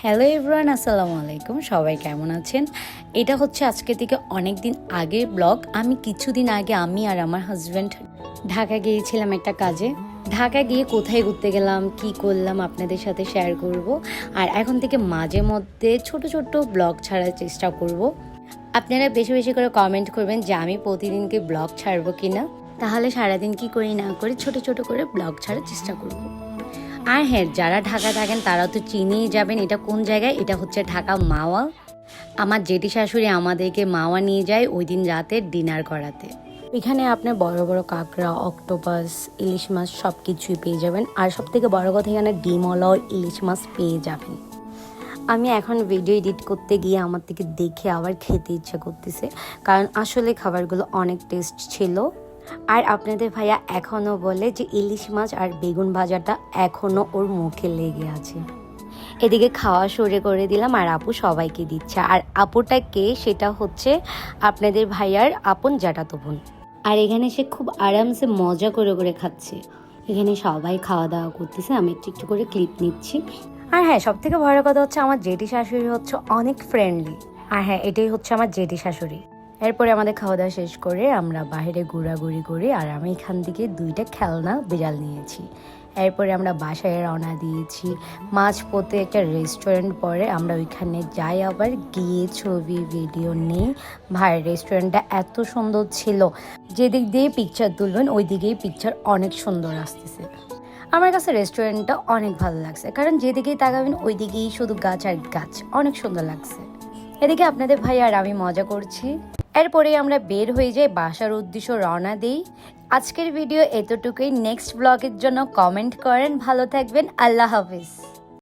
Hello everyone, আসসালামু আলাইকুম। সবাই কেমন আছেন? এটা হচ্ছে আজকে থেকে অনেক দিন আগের ব্লগ। আমি কিছুদিন আগে আমি আর আমার হাজব্যান্ড ঢাকা গিয়েছিলাম একটা কাজে। ঢাকা গিয়ে কোথায় ঘুরতে গেলাম, কি করলাম আপনাদের সাথে শেয়ার করব। আর এখন থেকে মাঝে মধ্যে ছোট ছোট ব্লগ ছাড়ার চেষ্টা করব। আপনারা বেশি বেশি করে কমেন্ট করবেন যে আমি প্রতিদিনকে ব্লগ ছাড়বো কিনা। তাহলে সারাদিন কি করি না করি ছোট ছোট করে ব্লগ ছাড়ার চেষ্টা করব। আর হ্যাঁ, যারা ঢাকা থাকেন তারা তো চিনেই যাবেন এটা কোন জায়গায়। এটা হচ্ছে ঢাকা মাওয়া। আমার জেঠি শাশুড়ি আমাদেরকে মাওয়া নিয়ে যায় ওই দিন রাতে ডিনার করাতে। এখানে আপনার বড় বড় কাঁকড়া, অক্টোপাস, ইলিশ মাছ সব কিছুই পেয়ে যাবেন। আর সব থেকে বড় কথা, এখানে ডিমওয়ালাও ইলিশ মাছ পেয়ে যাবেন। আমি এখন ভিডিও এডিট করতে গিয়ে আমার থেকে দেখে আবার খেতে ইচ্ছে করতেছে, কারণ আসলে খাবারগুলো অনেক টেস্ট ছিল। আর আপনাদের ভাইয়া এখনও বলে যে ইলিশ মাছ আর বেগুন ভাজাটা এখনও ওর মুখে লেগে আছে। এদিকে খাওয়া শুরু করে দিলাম আর আপু সবাইকে দিচ্ছে। আর আপুটা কে, সেটা হচ্ছে আপনাদের ভাইয়ার আপন জ্যাঠাতো বোন। আর এখানে সে খুব আরামসে মজা করে করে খাচ্ছে। এখানে সবাই খাওয়া দাওয়া করতেছে, আমি একটু একটু করে ক্লিপ নিচ্ছি। আর হ্যাঁ, সব থেকে বড় কথা হচ্ছে আমার জেঠি শাশুড়ি হচ্ছে অনেক ফ্রেন্ডলি। আর হ্যাঁ, এটাই হচ্ছে আমার জেঠি শাশুড়ি। এরপরে আমাদের খাওয়া দাওয়া শেষ করে আমরা বাইরে ঘোরাঘুরি করি। আর আমি এখান থেকে 2টা খেলনা বিড়াল নিয়েছি। এরপরে আমরা বাসায় রওনা দিয়েছি। মাঝপথে একটা রেস্টুরেন্ট পরে আমরা ওইখানে যাই, আবার গিয়ে ছবি ভিডিও নিই। ভাই, রেস্টুরেন্টটা এত সুন্দর ছিল, যেদিক দিয়ে পিকচার তুলবেন ওই দিকেই পিকচার অনেক সুন্দর আসতেছে। আমার কাছে রেস্টুরেন্টটা অনেক ভালো লাগছে, কারণ যেদিকেই তাকাবেন ওই দিকেই শুধু গাছ আর গাছ, অনেক সুন্দর লাগছে। এদিকে আপনাদের ভাই আর আমি মজা করছি। এরপরে আমরা বের হয়ে যাই, বাসার উদ্দেশ্য রওনা দেই। আজকের ভিডিও এতটুকুই। নেক্সট ব্লগের জন্য কমেন্ট করেন। ভালো থাকবেন। আল্লাহ হাফিজ।